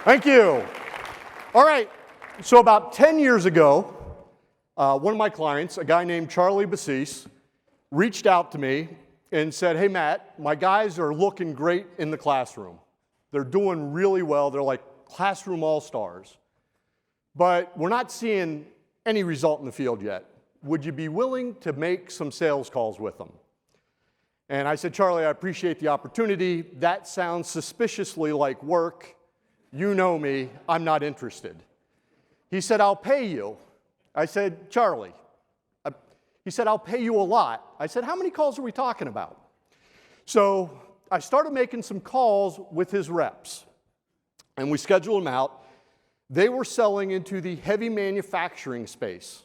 Thank you. All right, so about 10 years ago, one of my clients, a guy named Charlie Bassis, reached out to me and said, hey, Matt, my guys are looking great in the classroom. They're doing really well. They're like classroom all-stars. But we're not seeing any result in the field yet. Would you be willing to make some sales calls with them? And I said, Charlie, I appreciate the opportunity. That sounds suspiciously like work. You know me, I'm not interested. He said, I'll pay you. I said, Charlie. He said, I'll pay you a lot. I said, how many calls are we talking about? So I started making some calls with his reps, and we scheduled them out. They were selling into the heavy manufacturing space.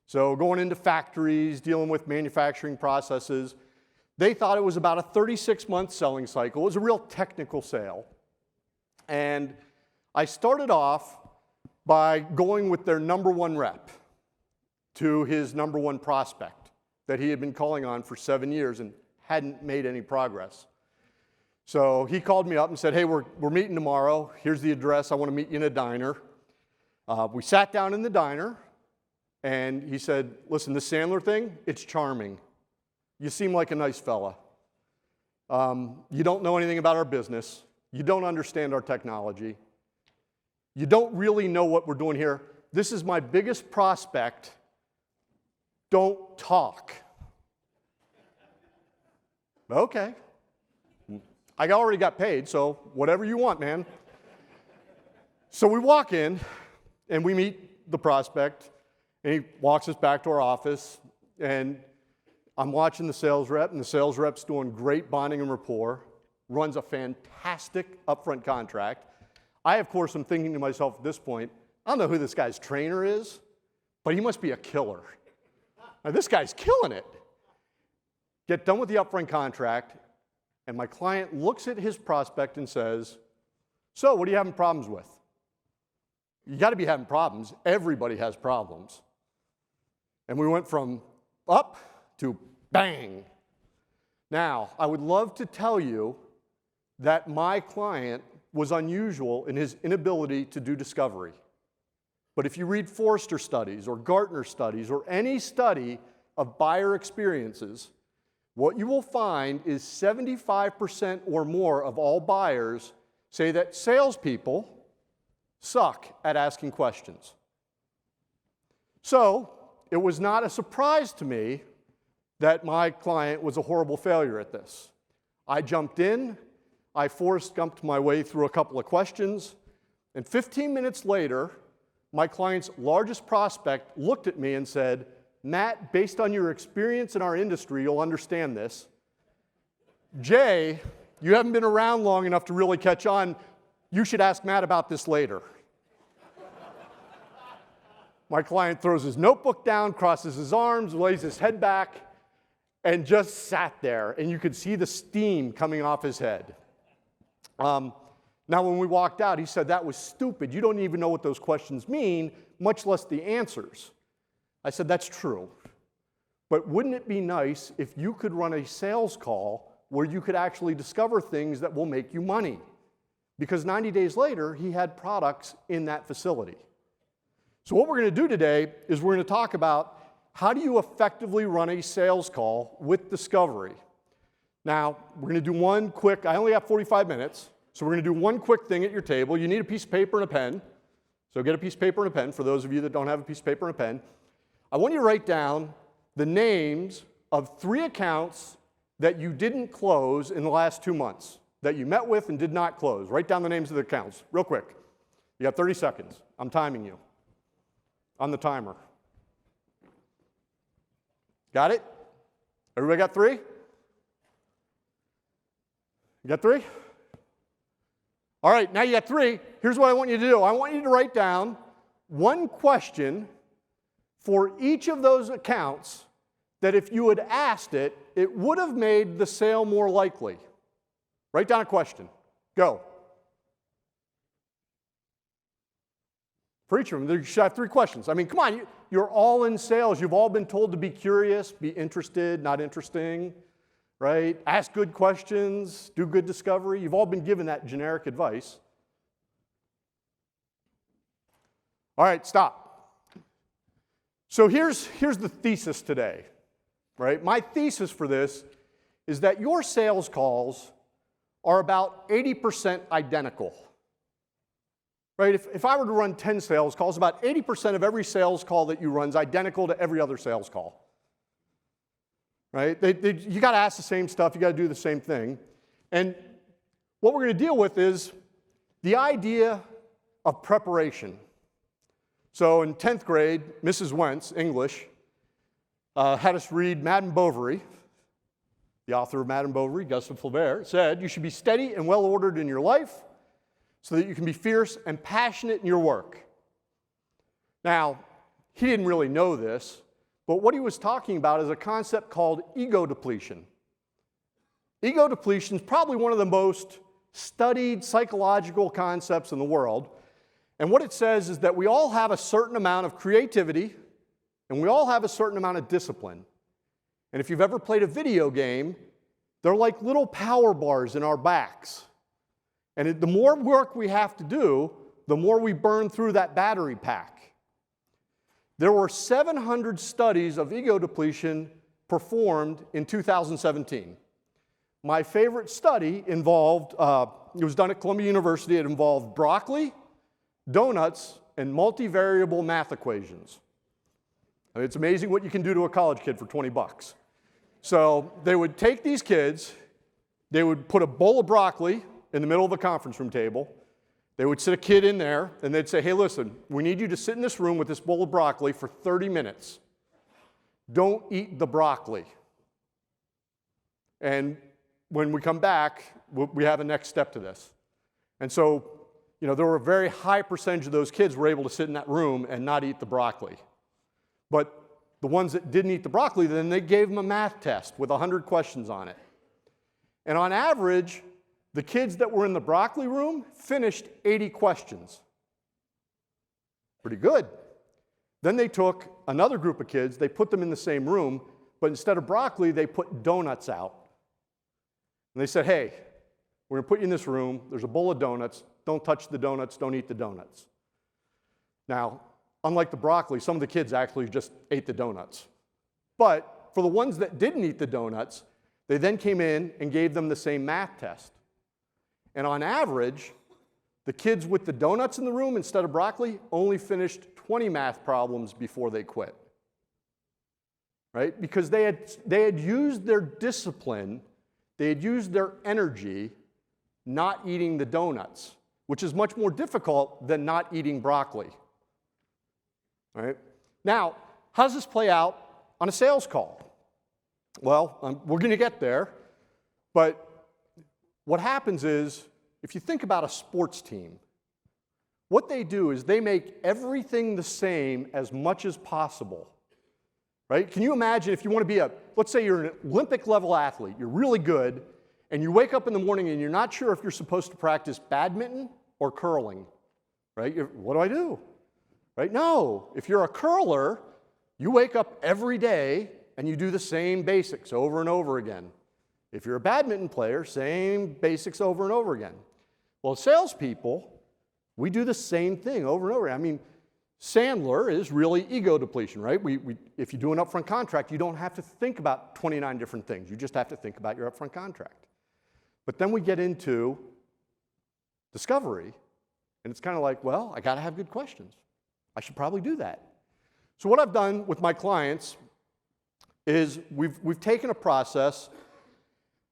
So going into factories, dealing with manufacturing processes. They thought it was about a 36-month selling cycle. It was a real technical sale. And I started off by going with their number one rep to his number one prospect that he had been calling on for 7 years and hadn't made any progress. So he called me up and said, hey, we're meeting tomorrow. Here's the address. I want to meet you in a diner. We sat down in the diner, and he said, listen, this Sandler thing, it's charming. You seem like a nice fella. You don't know anything about our business. You don't understand our technology. You don't really know what we're doing here. This is my biggest prospect. Don't talk. Okay. I already got paid, so whatever you want, man. So we walk in, and we meet the prospect, and he walks us back to our office, and I'm watching the sales rep, and the sales rep's doing great bonding and rapport, runs a fantastic upfront contract. I, of course, am thinking to myself at this point, I don't know who this guy's trainer is, but he must be a killer. Now, this guy's killing it. Get done with the upfront contract, and my client looks at his prospect and says, so what are you having problems with? You got to be having problems. Everybody has problems. And we went from up to bang. Now, I would love to tell you that my client was unusual in his inability to do discovery. But if you read Forrester studies or Gartner studies or any study of buyer experiences, what you will find is 75% or more of all buyers say that salespeople suck at asking questions. So it was not a surprise to me that my client was a horrible failure at this. I jumped in, I Forrest Gumped my way through a couple of questions, and 15 minutes later, my client's largest prospect looked at me and said, Matt, based on your experience in our industry, you'll understand this. Jay, you haven't been around long enough to really catch on. You should ask Matt about this later. My client throws his notebook down, crosses his arms, lays his head back, and just sat there, and you could see the steam coming off his head. Now, when we walked out, he said, that was stupid. You don't even know what those questions mean, much less the answers. I said, that's true. But wouldn't it be nice if you could run a sales call where you could actually discover things that will make you money? Because 90 days later, he had products in that facility. So what we're going to do today is we're going to talk about how do you effectively run a sales call with discovery. Now, we're going to do one quick, I only have 45 minutes, so we're going to do one quick thing at your table. You need a piece of paper and a pen. So get a piece of paper and a pen for those of you that don't have a piece of paper and a pen. I want you to write down the names of 3 accounts that you didn't close in the last 2 months, that you met with and did not close. Write down the names of the accounts real quick. You got 30 seconds. I'm timing you on the timer. Got it? Everybody got 3? You got 3? All right, now you got 3. Here's what I want you to do. I want you to write down one question for each of those accounts that if you had asked it, it would have made the sale more likely. Write down a question. Go. For each of them, you should have 3 questions. I mean, come on, you're all in sales. You've all been told to be curious, be interested, not interesting, right? Ask good questions, do good discovery. You've all been given that generic advice. All right, stop. So here's the thesis today, right? My thesis for this is that your sales calls are about 80% identical. Right? If I were to run 10 sales calls, about 80% of every sales call that you run is identical to every other sales call. Right? You got to ask the same stuff. You got to do the same thing. And what we're going to deal with is the idea of preparation. So in 10th grade, Mrs. Wentz, English, had us read Madame Bovary. The author of Madame Bovary, Gustave Flaubert, said, "You should be steady and well-ordered in your life, so that you can be fierce and passionate in your work." Now, he didn't really know this, but what he was talking about is a concept called ego depletion. Ego depletion is probably one of the most studied psychological concepts in the world. And what it says is that we all have a certain amount of creativity, and we all have a certain amount of discipline. And if you've ever played a video game, they're like little power bars in our backs. And the more work we have to do, the more we burn through that battery pack. There were 700 studies of ego depletion performed in 2017. My favorite study involved, it was done at Columbia University. It involved broccoli, donuts, and multivariable math equations. I mean, it's amazing what you can do to a college kid for 20 bucks. So they would take these kids, they would put a bowl of broccoli in the middle of a conference room table. They would sit a kid in there, and they'd say, "Hey, listen, we need you to sit in this room with this bowl of broccoli for 30 minutes. Don't eat the broccoli. And when we come back, we have a next step to this." And so, there were a very high percentage of those kids were able to sit in that room and not eat the broccoli. But the ones that didn't eat the broccoli, then they gave them a math test with 100 questions on it. And on average, the kids that were in the broccoli room finished 80 questions. Pretty good. Then they took another group of kids, they put them in the same room, but instead of broccoli, they put donuts out. And they said, "Hey, we're going to put you in this room. There's a bowl of donuts. Don't touch the donuts. Don't eat the donuts." Now, unlike the broccoli, some of the kids actually just ate the donuts. But for the ones that didn't eat the donuts, they then came in and gave them the same math test. And on average, the kids with the donuts in the room instead of broccoli only finished 20 math problems before they quit. Right? Because they had used their discipline, they had used their energy not eating the donuts, which is much more difficult than not eating broccoli. All right? Now, how does this play out on a sales call? Well, we're going to get there, but what happens is, if you think about a sports team, what they do is they make everything the same as much as possible. Right? Can you imagine if you want to be let's say you're an Olympic level athlete, you're really good, and you wake up in the morning and you're not sure if you're supposed to practice badminton or curling. Right? What do I do? Right? No. If you're a curler, you wake up every day and you do the same basics over and over again. If you're a badminton player, same basics over and over again. Well, salespeople, we do the same thing over and over again. I mean, Sandler is really ego depletion, right? If you do an upfront contract, you don't have to think about 29 different things. You just have to think about your upfront contract. But then we get into discovery, and it's kind of like, well, I got to have good questions. I should probably do that. So what I've done with my clients is we've taken a process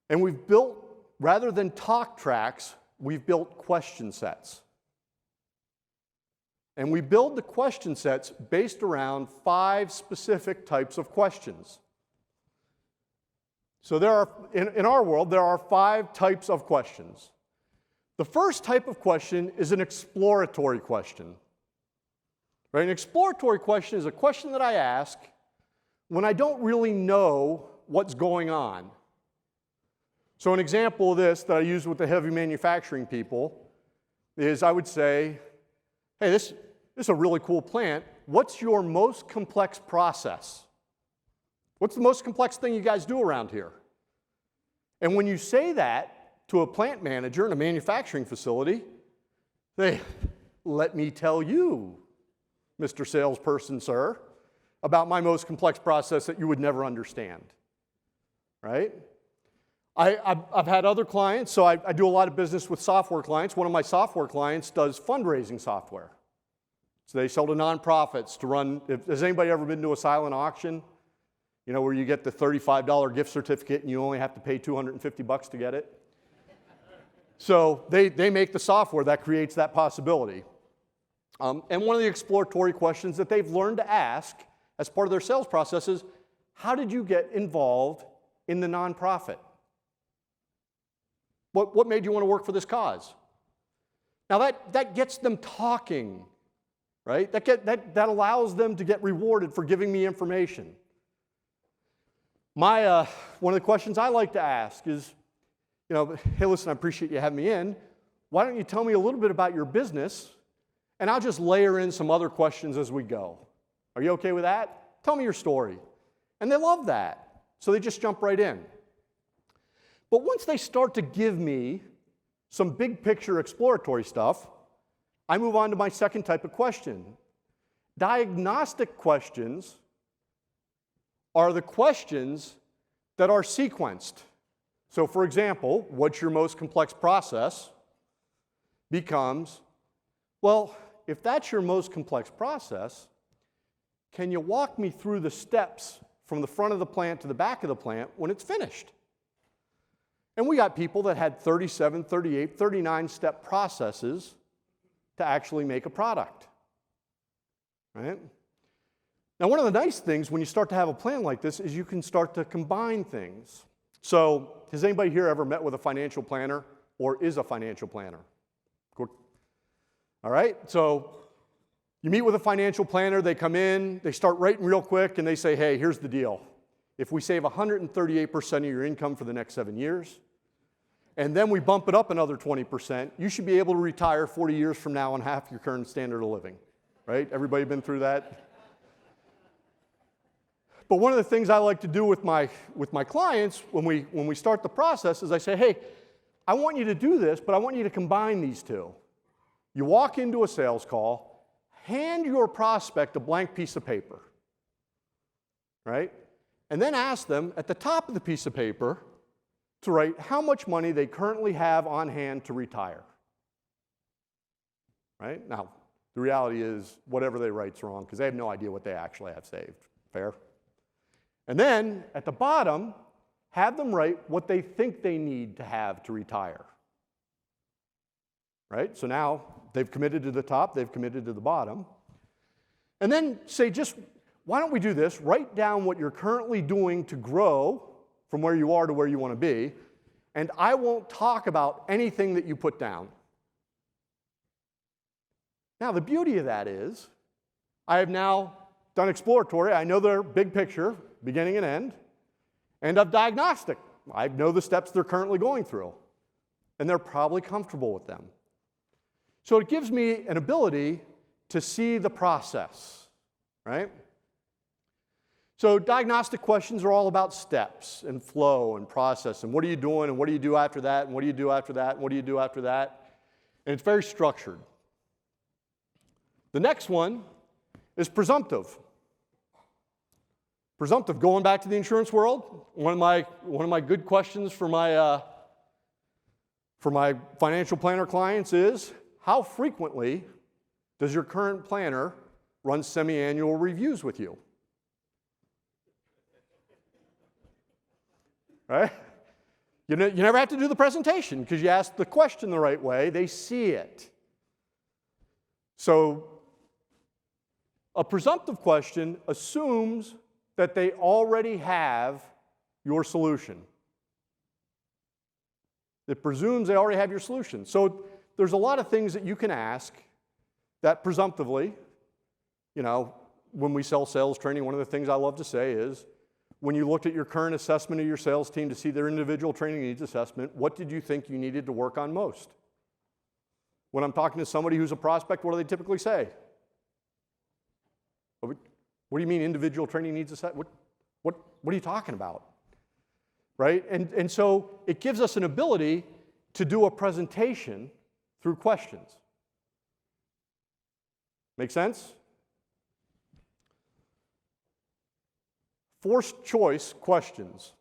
and we've built, rather than talk tracks, we've built question sets. And we build the question sets based around 5 specific types of questions. So in our world, there are 5 types of questions. The first type of question is an exploratory question. Right? An exploratory question is a question that I ask when I don't really know what's going on. So an example of this that I use with the heavy manufacturing people is I would say, "Hey, this is a really cool plant. What's your most complex process? What's the most complex thing you guys do around here?" And when you say that to a plant manager in a manufacturing facility, they, "Let me tell you." Mr. Salesperson, sir, about my most complex process that you would never understand, right? I've had other clients, so I do a lot of business with software clients. One of my software clients does fundraising software. So they sell to nonprofits to run, has anybody ever been to a silent auction? You know, where you get the $35 gift certificate and you only have to pay $250 to get it? So they make the software that creates that possibility. And one of the exploratory questions that they've learned to ask as part of their sales process is, how did you get involved in the nonprofit? What made you want to work for this cause? Now that gets them talking, right? That allows them to get rewarded for giving me information. One of the questions I like to ask is, you know, hey, listen, I appreciate you having me in. Why don't you tell me a little bit about your business, and I'll just layer in some other questions as we go. Are you okay with that? Tell me your story. And they love that, so they just jump right in. But once they start to give me some big picture exploratory stuff, I move on to my second type of question. Diagnostic questions are the questions that are sequenced. So for example, what's your most complex process becomes, well, if that's your most complex process, can you walk me through the steps from the front of the plant to the back of the plant when it's finished? And we got people that had 37, 38, 39-step processes to actually make a product, right? Now, one of the nice things when you start to have a plan like this is you can start to combine things. So, has anybody here ever met with a financial planner or is a financial planner? Good. All right, so you meet with a financial planner, they come in, they start writing real quick, and they say, hey, here's the deal. If we save 138% of your income for the next 7 years, and then we bump it up another 20%, you should be able to retire 40 years from now on half your current standard of living, right? Everybody been through that? But one of the things I like to do with my clients when we start the process is I say, hey, I want you to do this, but I want you to combine these two. You walk into a sales call, hand your prospect a blank piece of paper, right? And then ask them at the top of the piece of paper to write how much money they currently have on hand to retire. Right? Now, the reality is whatever they write's wrong because they have no idea what they actually have saved. Fair? And then, at the bottom, have them write what they think they need to have to retire. Right? So now, they've committed to the top, they've committed to the bottom. And then say, just, why don't we do this? Write down what you're currently doing to grow from where you are to where you want to be, and I won't talk about anything that you put down. Now, the beauty of that is, I have now done exploratory. I know their big picture, beginning and end, and of diagnostic. I know the steps they're currently going through, and they're probably comfortable with them. So it gives me an ability to see the process, right? So diagnostic questions are all about steps and flow and process and what are you doing and what do you do after that and what do you do after that and what do you do after that. And it's very structured. The next one is presumptive. Presumptive, going back to the insurance world, one of my good questions for my financial planner clients is, how frequently does your current planner run semi-annual reviews with you? Right? You never have to do the presentation because you ask the question the right way, they see it. So a presumptive question assumes that they already have your solution. It presumes they already have your solution. So there's a lot of things that you can ask that presumptively, you know, when we sell sales training, one of the things I love to say is, when you looked at your current assessment of your sales team to see their individual training needs assessment, what did you think you needed to work on most? When I'm talking to somebody who's a prospect, what do they typically say? What do you mean individual training needs assessment? What are you talking about? Right? And so it gives us an ability to do a presentation through questions. Make sense? Forced choice questions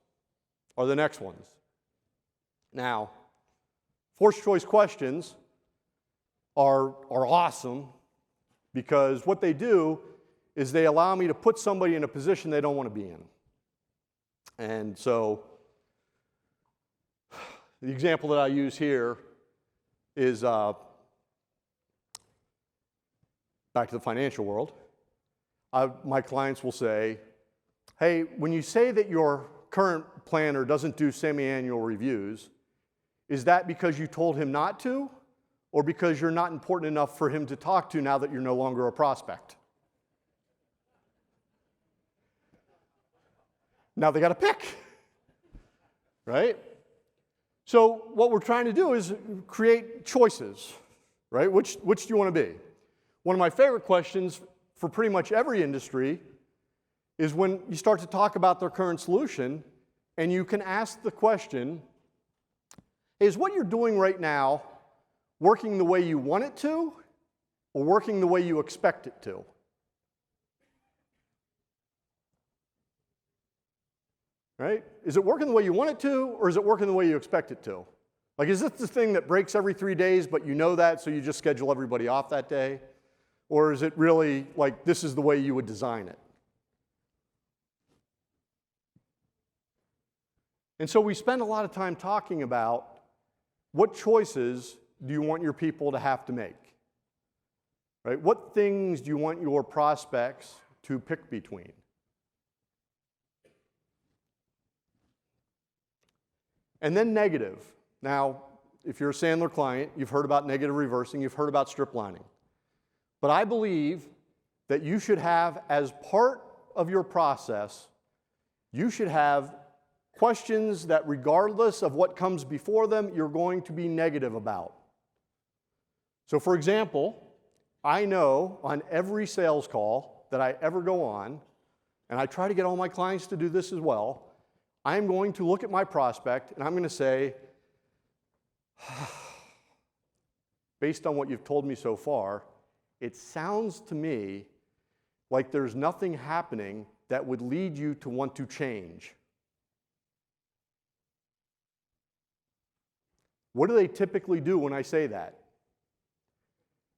are the next ones. Now, forced choice questions are awesome because what they do is they allow me to put somebody in a position they don't want to be in. And so the example that I use here is back to the financial world. My clients will say, hey, when you say that your current planner doesn't do semi-annual reviews, is that because you told him not to, or because you're not important enough for him to talk to now that you're no longer a prospect? Now they got to pick, right? So what we're trying to do is create choices, right? Which do you want to be? One of my favorite questions for pretty much every industry is when you start to talk about their current solution, and you can ask the question, is what you're doing right now working the way you want it to, or working the way you expect it to? Right? Is it working the way you want it to, or is it working the way you expect it to? Like, is this the thing that breaks every 3 days, but you know that, so you just schedule everybody off that day? Or is it really like this is the way you would design it? And so we spend a lot of time talking about what choices do you want your people to have to make? Right? What things do you want your prospects to pick between? And then negative. Now, if you're a Sandler client, you've heard about negative reversing, you've heard about strip lining. But I believe that you should have, as part of your process, you should have questions that regardless of what comes before them, you're going to be negative about. So for example, I know on every sales call that I ever go on, and I try to get all my clients to do this as well, I'm going to look at my prospect and I'm going to say, based on what you've told me so far, it sounds to me like there's nothing happening that would lead you to want to change. What do they typically do when I say that?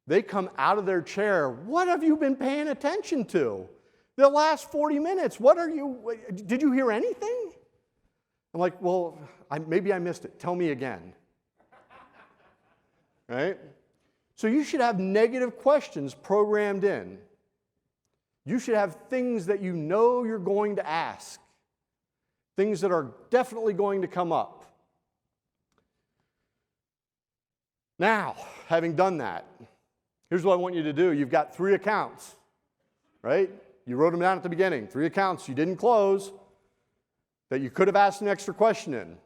They come out of their chair. What have you been paying attention to? The last 40 minutes, did you hear anything? I'm like, well, maybe I missed it. Tell me again. Right? So you should have negative questions programmed in. You should have things that you know you're going to ask. Things that are definitely going to come up. Now, having done that, here's what I want you to do. You've got 3 accounts, right? You wrote them down at the beginning. 3 accounts you didn't close that you could have asked an extra question in.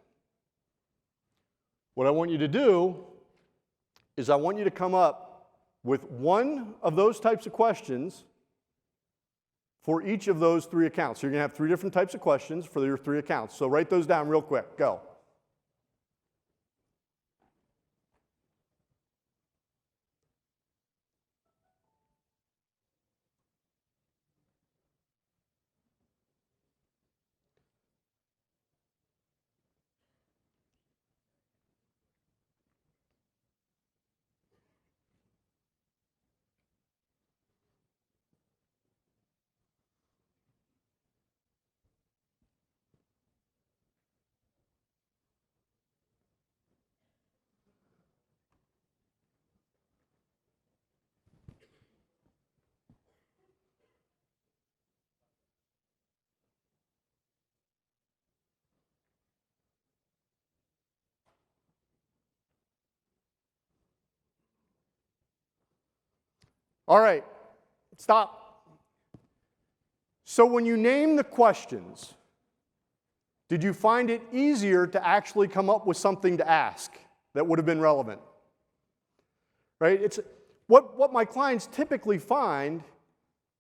What I want you to do is I want you to come up with one of those types of questions for each of those 3 accounts. So you're going to have 3 different types of questions for your 3 accounts. So write those down real quick. Go. All right, stop. So when you name the questions, did you find it easier to actually come up with something to ask that would have been relevant? Right? It's what my clients typically find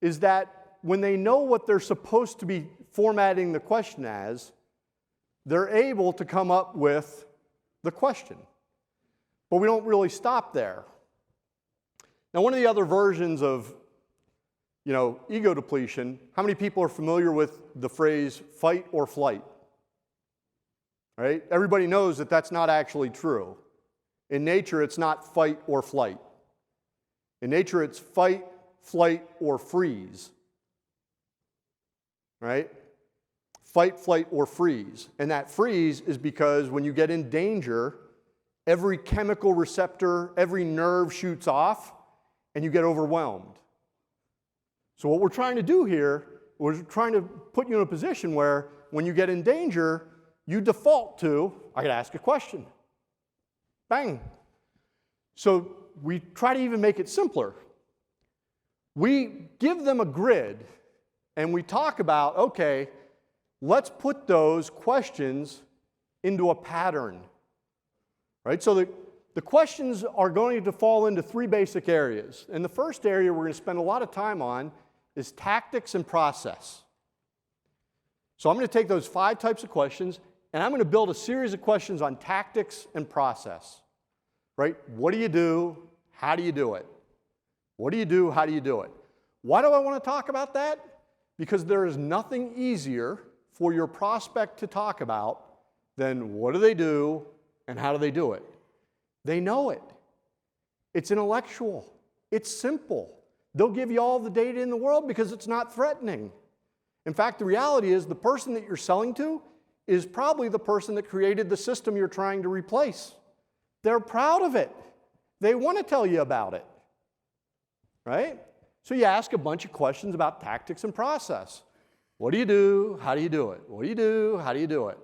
is that when they know what they're supposed to be formatting the question as, they're able to come up with the question. But we don't really stop there. Now, one of the other versions of ego depletion, how many people are familiar with the phrase fight or flight? Right? Everybody knows that that's not actually true. In nature, it's not fight or flight. In nature, it's fight, flight, or freeze. Right? Fight, flight, or freeze. And that freeze is because when you get in danger, every chemical receptor, every nerve shoots off, and you get overwhelmed. So what we're trying to do here, we're trying to put you in a position where when you get in danger, you default to, I gotta ask a question. Bang. So we try to even make it simpler. We give them a grid, and we talk about, okay, let's put those questions into a pattern. Right? So the questions are going to fall into three basic areas. And the first area we're going to spend a lot of time on is tactics and process. So I'm going to take those 5 types of questions, and I'm going to build a series of questions on tactics and process. Right? What do you do? How do you do it? What do you do? How do you do it? Why do I want to talk about that? Because there is nothing easier for your prospect to talk about than what do they do and how do they do it. They know it. It's intellectual. It's simple. They'll give you all the data in the world because it's not threatening. In fact, the reality is the person that you're selling to is probably the person that created the system you're trying to replace. They're proud of it. They want to tell you about it. Right? So you ask a bunch of questions about tactics and process. What do you do? How do you do it? What do you do? How do you do it?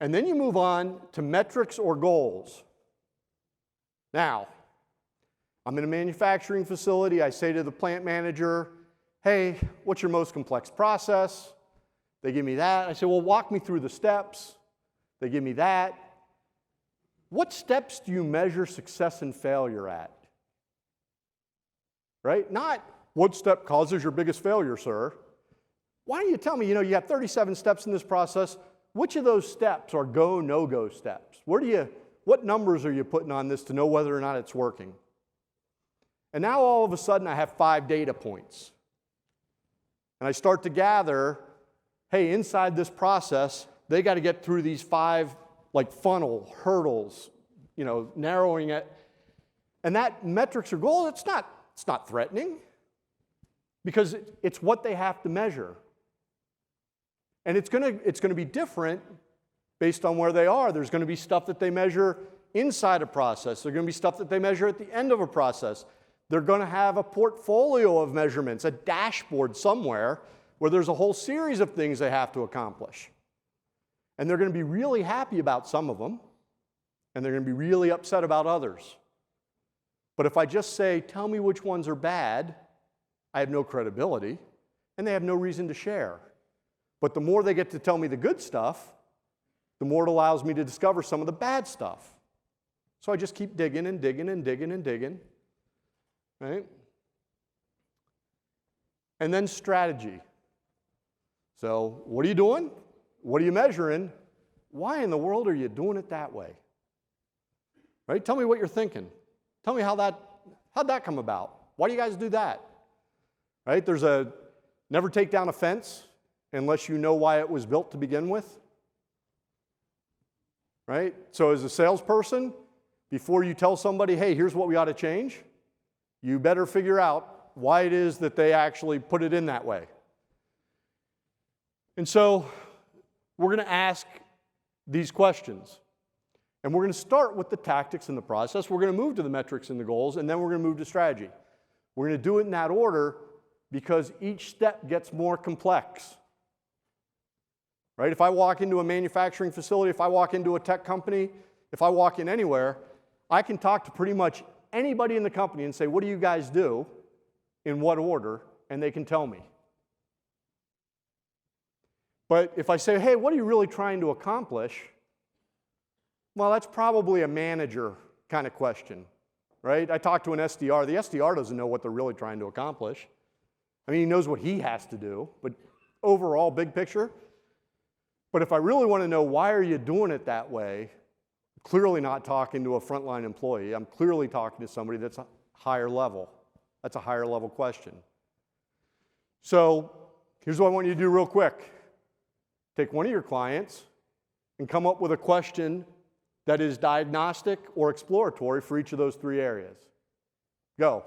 And then you move on to metrics or goals. Now, I'm in a manufacturing facility. I say to the plant manager, hey, what's your most complex process? They give me that. I say, well, walk me through the steps. They give me that. What steps do you measure success and failure at? Right? Not what step causes your biggest failure, sir. Why don't you tell me, you have 37 steps in this process. Which of those steps are go, no-go steps? What numbers are you putting on this to know whether or not it's working? And now all of a sudden I have 5 data points. And I start to gather, hey, inside this process, they got to get through these 5 funnel hurdles, narrowing it. And that metrics or goal, it's not threatening because it's what they have to measure. And it's going to be different based on where they are. There's going to be stuff that they measure inside a process. There's going to be stuff that they measure at the end of a process. They're going to have a portfolio of measurements, a dashboard somewhere where there's a whole series of things they have to accomplish. And they're going to be really happy about some of them, and they're going to be really upset about others. But if I just say, tell me which ones are bad, I have no credibility, and they have no reason to share. But the more they get to tell me the good stuff, the more it allows me to discover some of the bad stuff. So I just keep digging and digging and digging and digging. Right? And then strategy. So what are you doing? What are you measuring? Why in the world are you doing it that way? Right? Tell me what you're thinking. Tell me how'd that come about? Why do you guys do that? Right? There's a never take down a fence unless you know why it was built to begin with. Right? So as a salesperson, before you tell somebody, hey, here's what we ought to change, you better figure out why it is that they actually put it in that way. And so we're going to ask these questions. And we're going to start with the tactics and the process. We're going to move to the metrics and the goals, and then we're going to move to strategy. We're going to do it in that order because each step gets more complex. Right? If I walk into a manufacturing facility, if I walk into a tech company, if I walk in anywhere, I can talk to pretty much anybody in the company and say, what do you guys do? In what order? And they can tell me. But if I say, hey, what are you really trying to accomplish? Well, that's probably a manager kind of question, right? I talked to an SDR. The SDR doesn't know what they're really trying to accomplish. I mean, he knows what he has to do, but overall, big picture. But if I really want to know why are you doing it that way, I'm clearly not talking to a frontline employee. I'm clearly talking to somebody that's a higher level. That's a higher level question. So here's what I want you to do real quick. Take one of your clients and come up with a question that is diagnostic or exploratory for each of those three areas. Go.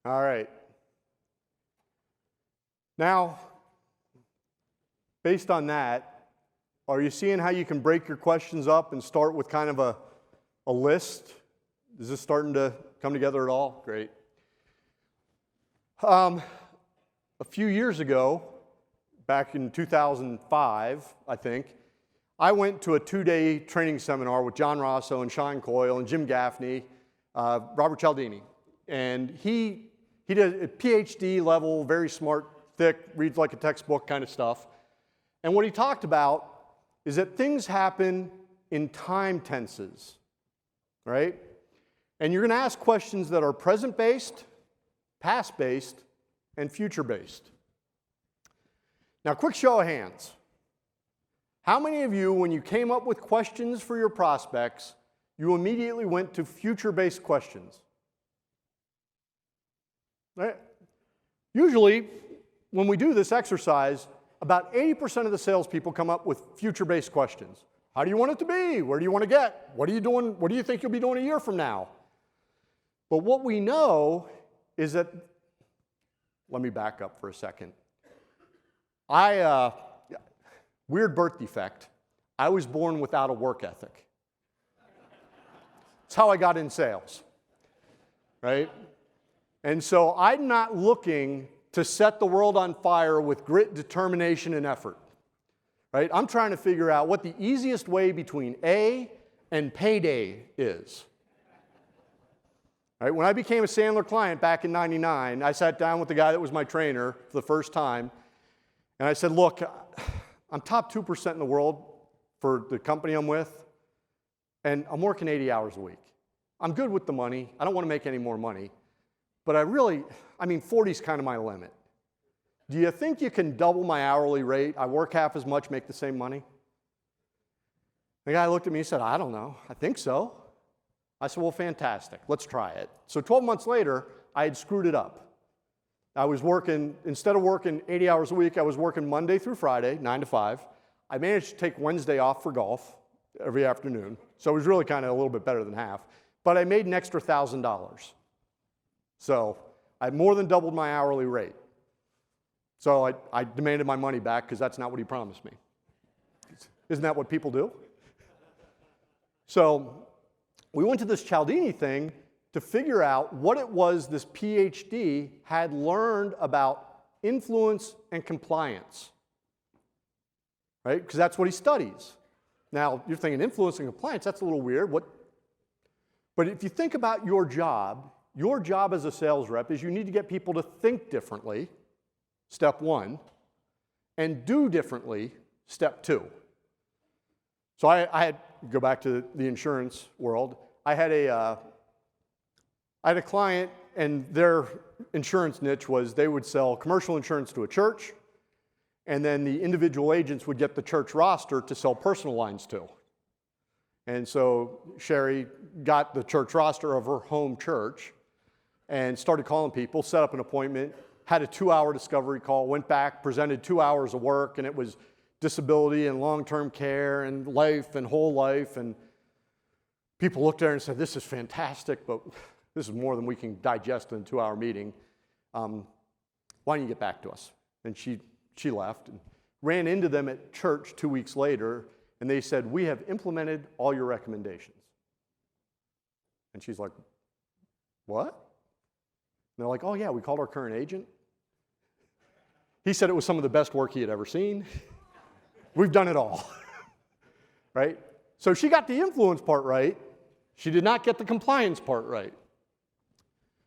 All right. Now, based on that, are you seeing how you can break your questions up and start with kind of a list? Is this starting to come together at all? Great. A few years ago, back in 2005, I think, I went to a 2-day training seminar with John Rosso and Sean Coyle and Jim Gaffney, Robert Cialdini. And he did a PhD level, very smart, thick, reads like a textbook kind of stuff. And what he talked about is that things happen in time tenses, right? And you're going to ask questions that are present-based, past-based, and future-based. Now, quick show of hands. How many of you, when you came up with questions for your prospects, you immediately went to future-based questions? Right? Usually, when we do this exercise, about 80% of the salespeople come up with future-based questions. How do you want it to be? Where do you want to get? What are you doing? What do you think you'll be doing a year from now? But what we know is that, let me back up for a second. Weird birth defect. I was born without a work ethic. It's how I got in sales, right? And so I'm not looking to set the world on fire with grit, determination, and effort, right? I'm trying to figure out what the easiest way between A and payday is. Right? When I became a Sandler client back in '99, I sat down with the guy that was my trainer for the first time, and I said, look, I'm top 2% in the world for the company I'm with, and I'm working 80 hours a week. I'm good with the money. I don't want to make any more money. But 40 is kind of my limit. Do you think you can double my hourly rate? I work half as much, make the same money? The guy looked at me and said, I don't know. I think so. I said, well, fantastic. Let's try it. So 12 months later, I had screwed it up. I was working, instead of working 80 hours a week, I was working Monday through Friday, 9 to 5. I managed to take Wednesday off for golf every afternoon. So it was really kind of a little bit better than half. But I made an extra $1,000. So I more than doubled my hourly rate. So I demanded my money back because that's not what he promised me. Isn't that what people do? So we went to this Cialdini thing to figure out what it was this PhD had learned about influence and compliance, right? Because that's what he studies. Now, you're thinking influence and compliance, that's a little weird. But if you think about your job as a sales rep is you need to get people to think differently, step one, and do differently, step two. So I had, go back to the insurance world, I had a client, and their insurance niche was they would sell commercial insurance to a church, and then the individual agents would get the church roster to sell personal lines to. And so Sherry got the church roster of her home church and started calling people, set up an appointment, had a 2-hour discovery call, went back, presented 2 hours of work, and it was disability and long-term care and life and whole life. And people looked at her and said, this is fantastic, but this is more than we can digest in a 2-hour meeting. why don't you get back to us? And she left and ran into them at church 2 weeks later, and they said, we have implemented all your recommendations. And she's like, what? And they're like, oh yeah, we called our current agent. He said it was some of the best work he had ever seen. We've done it all. Right? So she got the influence part right. She did not get the compliance part right.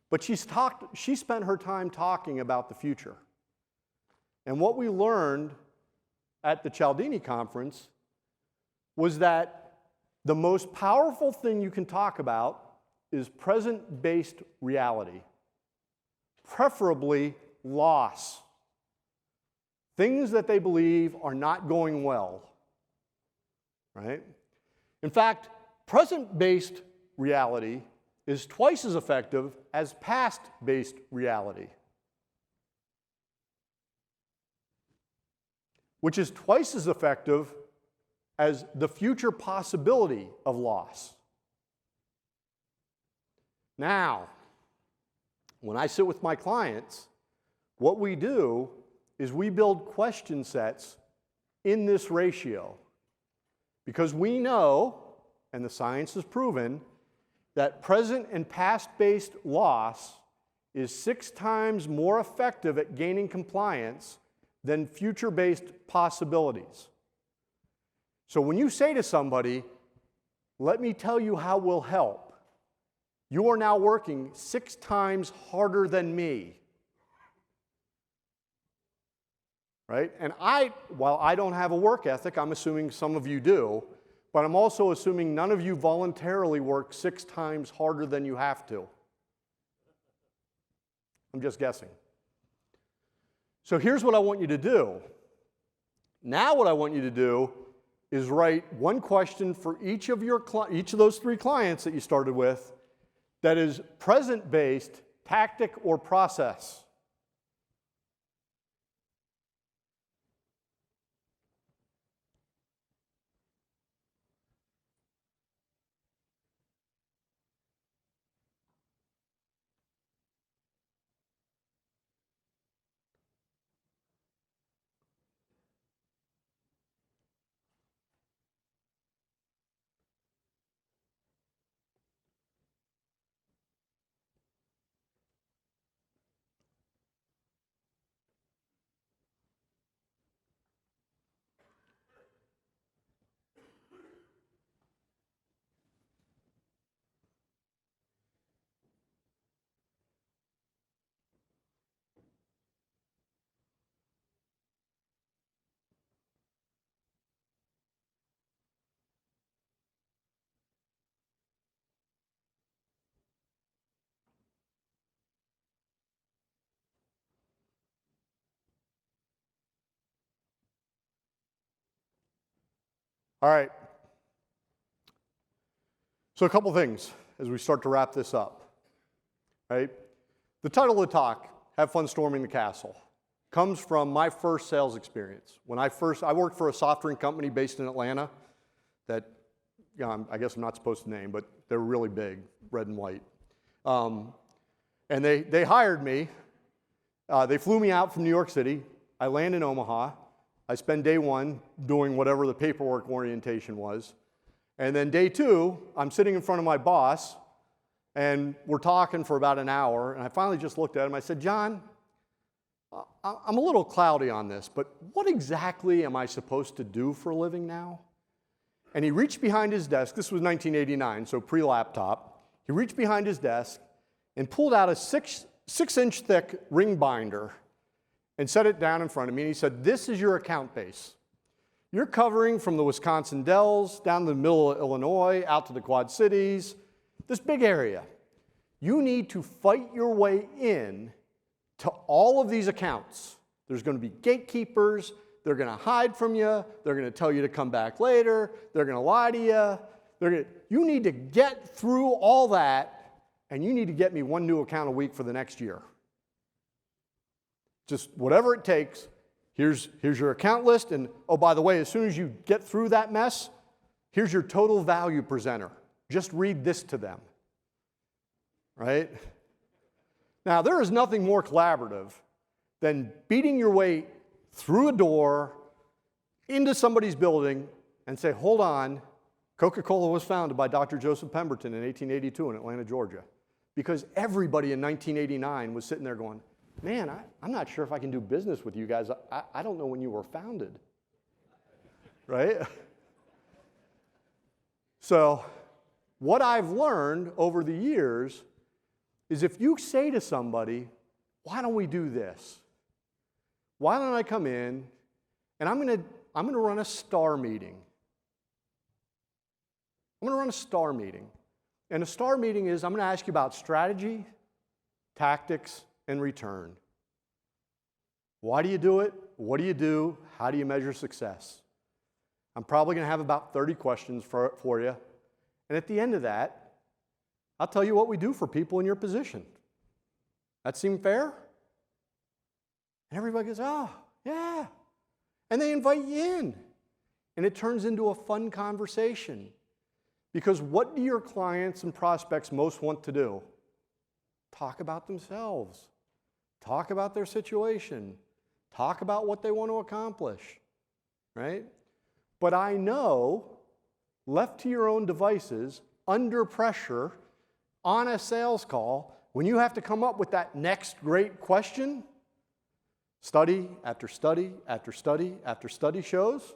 But she spent her time talking about the future. And what we learned at the Cialdini conference was that the most powerful thing you can talk about is present-based reality, preferably loss. Things that they believe are not going well. Right? In fact, present-based reality is twice as effective as past-based reality, which is twice as effective as the future possibility of loss. Now, when I sit with my clients, what we do is we build question sets in this ratio. Because we know, and the science has proven, that present and past-based loss is 6 times more effective at gaining compliance than future-based possibilities. So when you say to somebody, let me tell you how we'll help, you are now working 6 times harder than me. Right? And while I don't have a work ethic, I'm assuming some of you do, but I'm also assuming none of you voluntarily work 6 times harder than you have to. I'm just guessing. So here's what I want you to do. Now what I want you to do is write one question for each of those 3 clients that you started with that is present-based, tactic, or process. All right. So a couple things as we start to wrap this up. Right? The title of the talk, Have Fun Storming the Castle, comes from my first sales experience. When I worked for a soft drink company based in Atlanta that, I guess I'm not supposed to name, but they're really big, red and white. And they hired me. They flew me out from New York City. I land in Omaha. I spend day 1 doing whatever the paperwork orientation was. And then day 2, I'm sitting in front of my boss, and we're talking for about an hour, and I finally just looked at him. I said, John, I'm a little cloudy on this, but what exactly am I supposed to do for a living now? And he reached behind his desk. This was 1989, so pre-laptop. He reached behind his desk and pulled out a 6-inch thick ring binder and set it down in front of me, and he said, this is your account base. You're covering from the Wisconsin Dells down to the middle of Illinois, out to the Quad Cities, this big area. You need to fight your way in to all of these accounts. There's going to be gatekeepers. They're going to hide from you. They're going to tell you to come back later. They're going to lie to you. You need to get through all that, and you need to get me 1 new account a week for the next year. Just whatever it takes. Here's your account list, and oh, by the way, as soon as you get through that mess, here's your total value presenter. Just read this to them. Right? Now, there is nothing more collaborative than beating your way through a door into somebody's building and say, hold on, Coca-Cola was founded by Dr. Joseph Pemberton in 1882 in Atlanta, Georgia. Because everybody in 1989 was sitting there going, man, I'm not sure if I can do business with you guys. I don't know when you were founded, right? So what I've learned over the years is if you say to somebody, why don't we do this? Why don't I come in and I'm going to run a STAR meeting. I'm going to run a STAR meeting. And a STAR meeting is I'm going to ask you about strategy, tactics, and return. Why do you do it? What do you do? How do you measure success? I'm probably going to have about 30 questions for you. And at the end of that, I'll tell you what we do for people in your position. That seem fair? And everybody goes, oh, yeah. And they invite you in. And it turns into a fun conversation. Because what do your clients and prospects most want to do? Talk about themselves. Talk about their situation. Talk about what they want to accomplish. Right? But I know, left to your own devices, under pressure, on a sales call, when you have to come up with that next great question, study after study after study after study shows,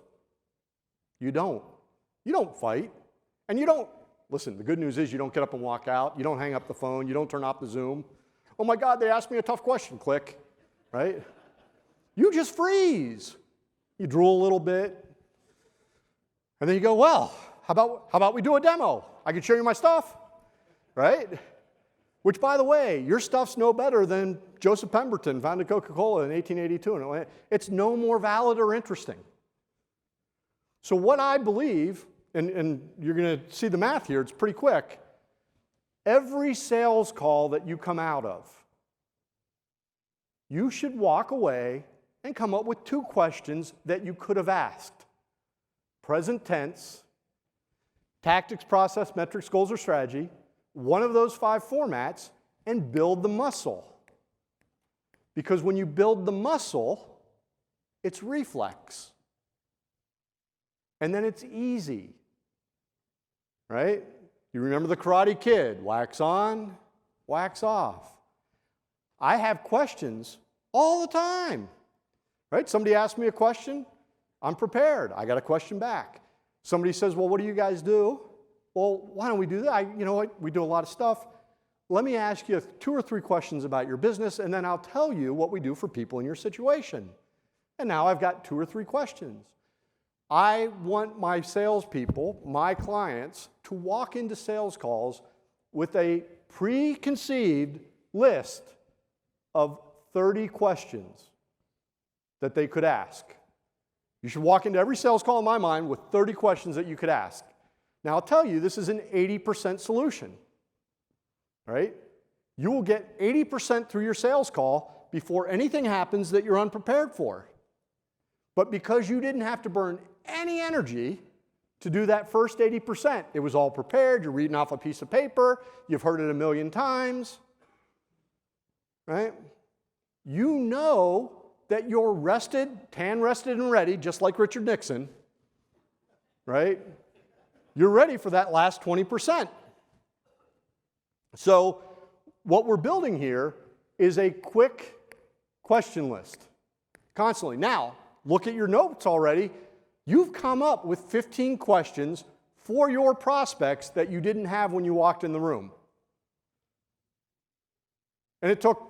you don't. You don't fight. And you don't, listen, the good news is you don't get up and walk out. You don't hang up the phone. You don't turn off the Zoom. Oh my God, they asked me a tough question. Click, right? You just freeze. You drool a little bit. And then you go, well, how about we do a demo? I can show you my stuff, right? Which, by the way, your stuff's no better than Joseph Pemberton founded Coca-Cola in 1882 in Atlanta. It's no more valid or interesting. So what I believe, and you're going to see the math here, it's pretty quick. Every sales call that you come out of, you should walk away and come up with 2 questions that you could have asked. Present tense, tactics, process, metrics, goals, or strategy, one of those 5 formats, and build the muscle. Because when you build the muscle, it's reflex. And then it's easy. Right? You remember the Karate Kid, wax on, wax off. I have questions all the time. Right? Somebody asks me a question, I'm prepared. I got a question back. Somebody says, well, what do you guys do? Well, why don't we do that? You know what? We do a lot of stuff. Let me ask you 2 or 3 questions about your business, and then I'll tell you what we do for people in your situation. And now I've got 2 or 3 questions. I want my salespeople, my clients, to walk into sales calls with a preconceived list of 30 questions that they could ask. You should walk into every sales call in my mind with 30 questions that you could ask. Now, I'll tell you, this is an 80% solution, right? You will get 80% through your sales call before anything happens that you're unprepared for. But because you didn't have to burn any energy to do that first 80%, it was all prepared, you're reading off a piece of paper, you've heard it a million times, right? You know that you're rested, tan rested and ready, just like Richard Nixon, right? You're ready for that last 20%. So what we're building here is a quick question list, constantly. Now, look at your notes already. You've come up with 15 questions for your prospects that you didn't have when you walked in the room. And it took,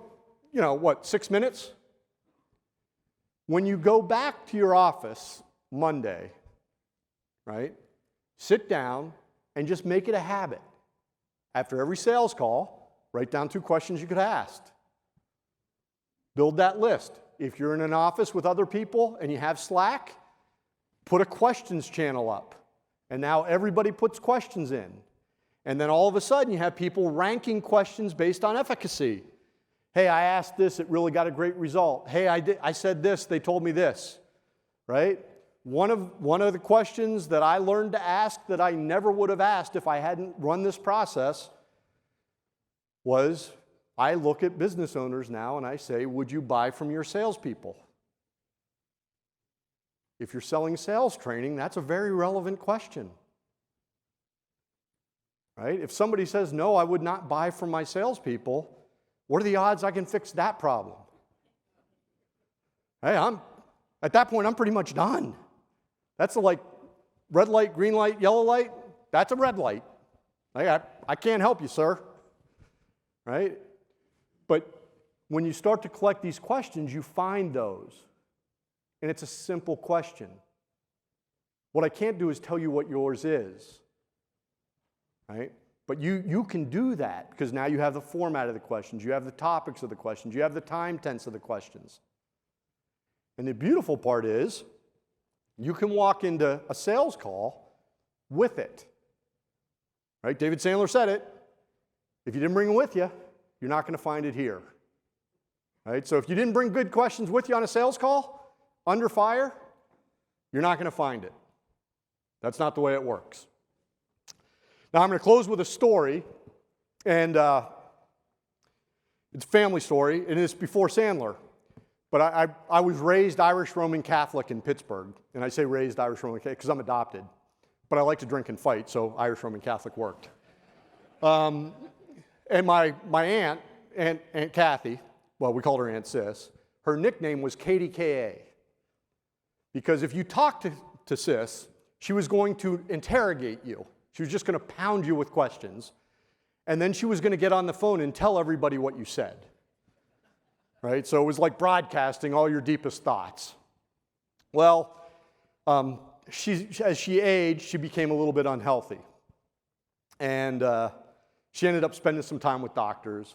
6 minutes? When you go back to your office Monday, right, sit down and just make it a habit. After every sales call, write down 2 questions you could have asked. Build that list. If you're in an office with other people and you have Slack, put a questions channel up. And now everybody puts questions in. And then all of a sudden you have people ranking questions based on efficacy. Hey, I asked this, it really got a great result. Hey, I said this, they told me this. Right? One of the questions that I learned to ask that I never would have asked if I hadn't run this process was, I look at business owners now and I say, would you buy from your salespeople? If you're selling sales training, that's a very relevant question. Right? If somebody says, no, I would not buy from my salespeople, what are the odds I can fix that problem? Hey, at that point, I'm pretty much done. That's like red light, green light, yellow light. That's a red light. I can't help you, sir. Right? But when you start to collect these questions, you find those. And it's a simple question. What I can't do is tell you what yours is. Right? But you can do that because now you have the format of the questions, you have the topics of the questions, you have the time tense of the questions. And the beautiful part is you can walk into a sales call with it. Right? David Sandler said it. If you didn't bring it with you, you're not going to find it here. Right? So if you didn't bring good questions with you on a sales call, under fire, you're not going to find it. That's not the way it works. Now I'm going to close with a story, and it's a family story, and it's before Sandler. But I was raised Irish Roman Catholic in Pittsburgh, and I say raised Irish Roman Catholic because I'm adopted. But I like to drink and fight, so Irish Roman Catholic worked. And my aunt, Aunt Kathy, well, we called her Aunt Sis, her nickname was Katie K.A. Because if you talked to Sis, she was going to interrogate you. She was just going to pound you with questions. And then she was going to get on the phone and tell everybody what you said. Right? So it was like broadcasting all your deepest thoughts. Well, as she aged, she became a little bit unhealthy. And she ended up spending some time with doctors.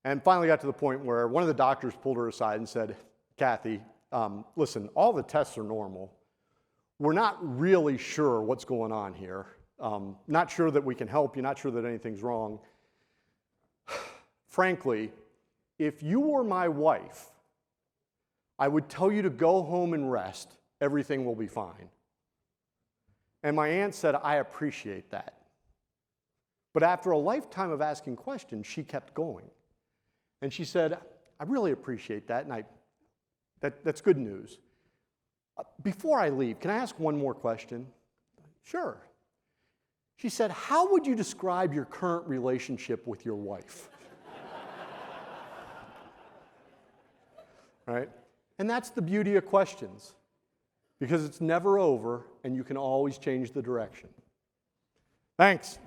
And finally got to the point where one of the doctors pulled her aside and said, Kathy, listen, all the tests are normal. We're not really sure what's going on here. Not sure that we can help you, not sure that anything's wrong. Frankly, if you were my wife, I would tell you to go home and rest. Everything will be fine. And my aunt said, I appreciate that. But after a lifetime of asking questions, she kept going. And she said, I really appreciate that, and that's good news. Before I leave, can I ask one more question? Sure. She said, how would you describe your current relationship with your wife? Right? And that's the beauty of questions, because it's never over, and you can always change the direction. Thanks.